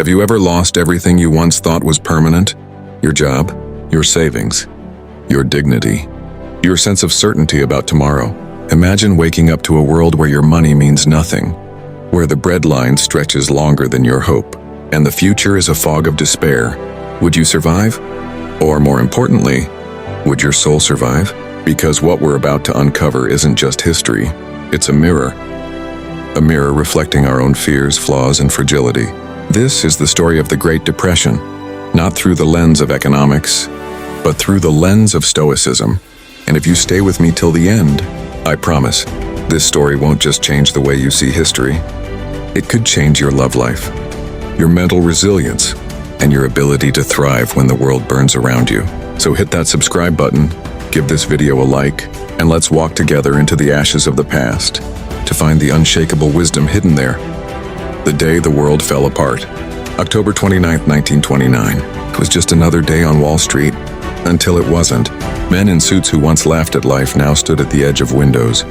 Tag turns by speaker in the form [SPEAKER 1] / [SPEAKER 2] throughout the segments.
[SPEAKER 1] Have you ever lost everything you once thought was permanent? Your job, your savings, your dignity, your sense of certainty about tomorrow. Imagine waking up to a world where your money means nothing, where the breadline stretches longer than your hope, and the future is a fog of despair. Would you survive? Or more importantly, would your soul survive? Because what we're about to uncover isn't just history, it's a mirror reflecting our own fears, flaws, and fragility. This is the story of the Great Depression, not through the lens of economics, but through the lens of Stoicism. And if you stay with me till the end, I promise, this story won't just change the way you see history. It could change your love life, your mental resilience, and your ability to thrive when the world burns around you. So hit that subscribe button, give this video a like, and let's walk together into the ashes of the past to find the unshakable wisdom hidden there. The day the world fell apart. October 29, 1929. It was just another day on Wall Street, until it wasn't. Men in suits who once laughed at life now stood at the edge of windows.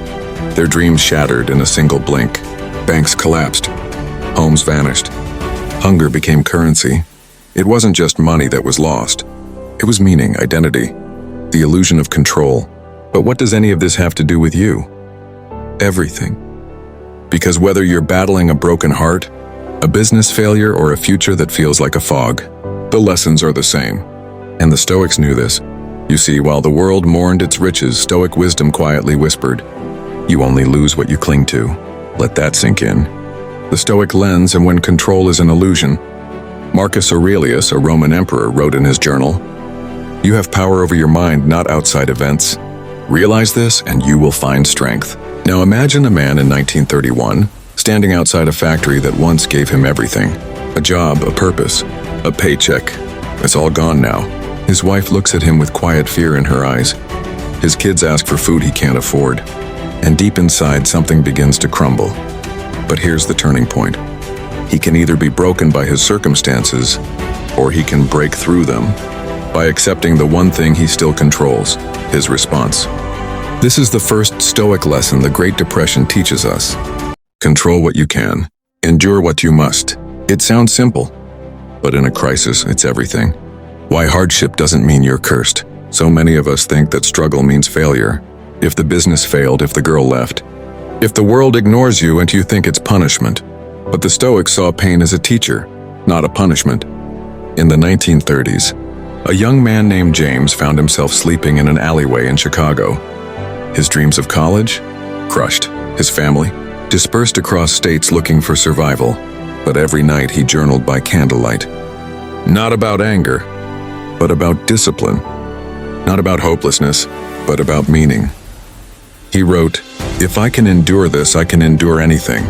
[SPEAKER 1] Their dreams shattered in a single blink. Banks collapsed. Homes vanished. Hunger became currency. It wasn't just money that was lost. It was meaning, identity, the illusion of control. But what does any of this have to do with you? Everything. Because whether you're battling a broken heart, a business failure, or a future that feels like a fog, the lessons are the same. And the Stoics knew this. You see, while the world mourned its riches, Stoic wisdom quietly whispered, "You only lose what you cling to." Let that sink in. The Stoic lens, and when control is an illusion. Marcus Aurelius, a Roman emperor, wrote in his journal, "You have power over your mind, not outside events. Realize this, and you will find strength." Now imagine a man in 1931, standing outside a factory that once gave him everything. A job, a purpose, a paycheck. It's all gone now. His wife looks at him with quiet fear in her eyes. His kids ask for food he can't afford. And deep inside, something begins to crumble. But here's the turning point. He can either be broken by his circumstances, or he can break through them by accepting the one thing he still controls, his response. This is the first Stoic lesson the Great Depression teaches us. Control what you can, endure what you must. It sounds simple, but in a crisis, it's everything. Why hardship doesn't mean you're cursed. So many of us think that struggle means failure. If the business failed, if the girl left, if the world ignores you and you think it's punishment. But the Stoics saw pain as a teacher, not a punishment. In the 1930s, a young man named James found himself sleeping in an alleyway in Chicago. His dreams of college? Crushed. His family? Dispersed across states looking for survival. But every night he journaled by candlelight. Not about anger, but about discipline. Not about hopelessness, but about meaning. He wrote, "If I can endure this, I can endure anything."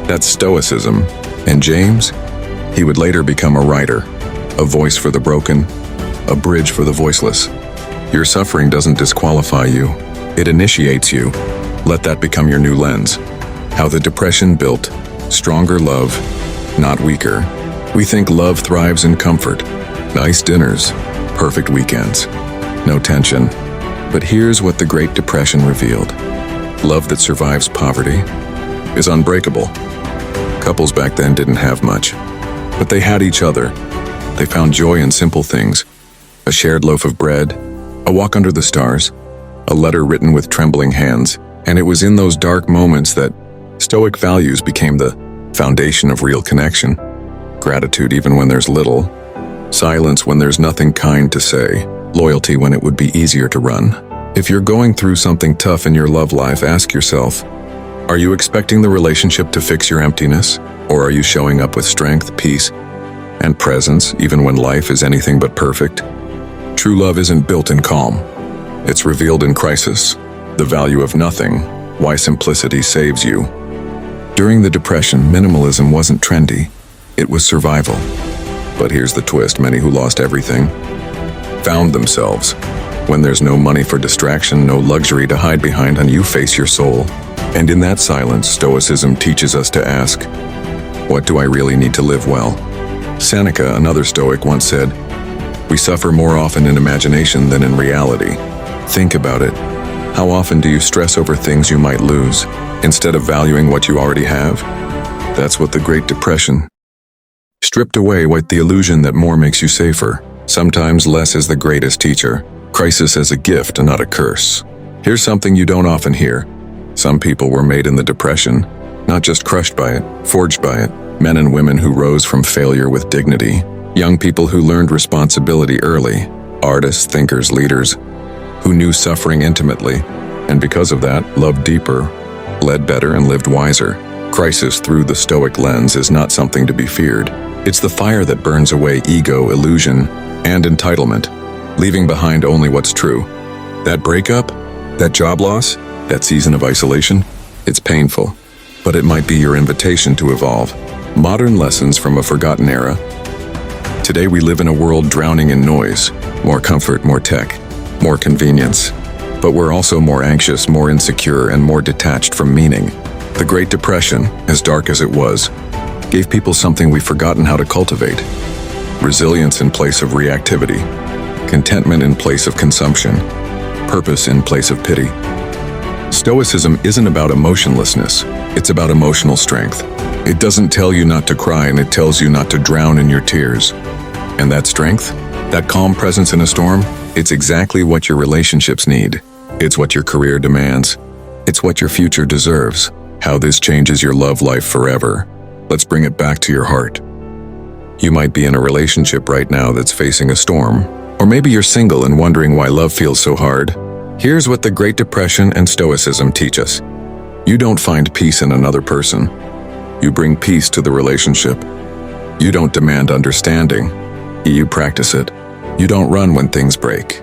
[SPEAKER 1] That's Stoicism. And James? He would later become a writer, a voice for the broken, a bridge for the voiceless. Your suffering doesn't disqualify you. It initiates you. Let that become your new lens. How the Depression built stronger love, not weaker. We think love thrives in comfort. Nice dinners, perfect weekends, no tension. But here's what the Great Depression revealed. Love that survives poverty is unbreakable. Couples back then didn't have much, but they had each other. They found joy in simple things. A shared loaf of bread, a walk under the stars, a letter written with trembling hands. And it was in those dark moments that Stoic values became the foundation of real connection. Gratitude even when there's little. Silence when there's nothing kind to say. Loyalty when it would be easier to run. If you're going through something tough in your love life, ask yourself, are you expecting the relationship to fix your emptiness? Or are you showing up with strength, peace, and presence even when life is anything but perfect? True love isn't built in calm. It's revealed in crisis. The value of nothing, why simplicity saves you. During the Depression, minimalism wasn't trendy. It was survival. But here's the twist, many who lost everything found themselves. When there's no money for distraction, no luxury to hide behind, and you face your soul. And in that silence, Stoicism teaches us to ask, what do I really need to live well? Seneca, another Stoic, once said, we suffer more often in imagination than in reality. Think about it. How often do you stress over things you might lose, instead of valuing what you already have? That's what the Great Depression Stripped away with the illusion that more makes you safer. Sometimes less is the greatest teacher. Crisis as a gift and not a curse. Here's something you don't often hear. Some people were made in the Depression, not just crushed by it, forged by it. Men and women who rose from failure with dignity. Young people who learned responsibility early. Artists, thinkers, leaders who knew suffering intimately, and because of that, loved deeper, led better, and lived wiser. Crisis through the Stoic lens is not something to be feared. It's the fire that burns away ego, illusion, and entitlement, leaving behind only what's true. That breakup, that job loss, that season of isolation, it's painful, but it might be your invitation to evolve. Modern lessons from a forgotten era. Today we live in a world drowning in noise, more comfort, more tech, more convenience. But we're also more anxious, more insecure, and more detached from meaning. The Great Depression, as dark as it was, gave people something we've forgotten how to cultivate. Resilience in place of reactivity, contentment in place of consumption, purpose in place of pity. Stoicism isn't about emotionlessness, it's about emotional strength. It doesn't tell you not to cry, and it tells you not to drown in your tears. And that strength, that calm presence in a storm, it's exactly what your relationships need. It's what your career demands. It's what your future deserves. How this changes your love life forever. Let's bring it back to your heart. You might be in a relationship right now that's facing a storm. Or maybe you're single and wondering why love feels so hard. Here's what the Great Depression and Stoicism teach us. You don't find peace in another person. You bring peace to the relationship. You don't demand understanding. You practice it. You don't run when things break.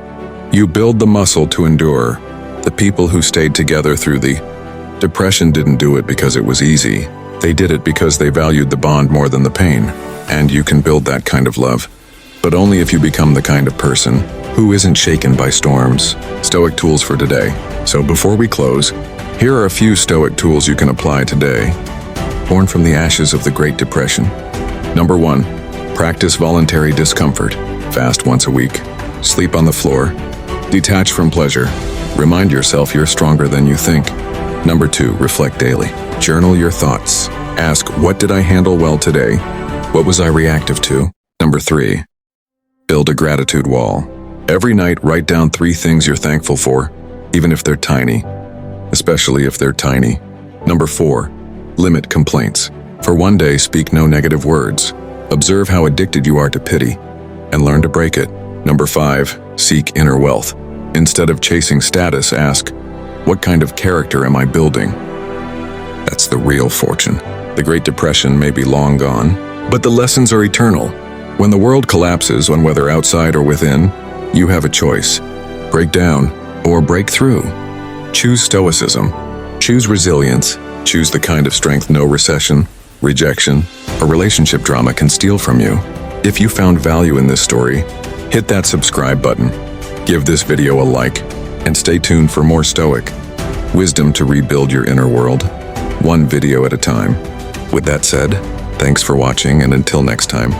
[SPEAKER 1] You build the muscle to endure. The people who stayed together through the Depression didn't do it because it was easy. They did it because they valued the bond more than the pain. And you can build that kind of love, but only if you become the kind of person who isn't shaken by storms. Stoic tools for today. So before we close, here are a few Stoic tools you can apply today. Born from the ashes of the Great Depression. Number 1, practice voluntary discomfort. Fast once a week. Sleep on the floor. Detach from pleasure. Remind yourself you're stronger than you think. Number 2, reflect daily. Journal your thoughts. Ask, what did I handle well today? What was I reactive to? Number 3, build a gratitude wall. Every night, write down 3 things you're thankful for, even if they're tiny, especially if they're tiny. Number 4, limit complaints. For one day, speak no negative words. Observe how addicted you are to pity, and learn to break it. Number 5, seek inner wealth. Instead of chasing status, ask, what kind of character am I building? That's the real fortune. The Great Depression may be long gone, but the lessons are eternal. When the world collapses, whether outside or within, you have a choice. Break down or break through. Choose Stoicism. Choose resilience. Choose the kind of strength no recession, rejection, or relationship drama can steal from you. If you found value in this story, hit that subscribe button, give this video a like, and stay tuned for more Stoic wisdom to rebuild your inner world, one video at a time. With that said, thanks for watching, and until next time.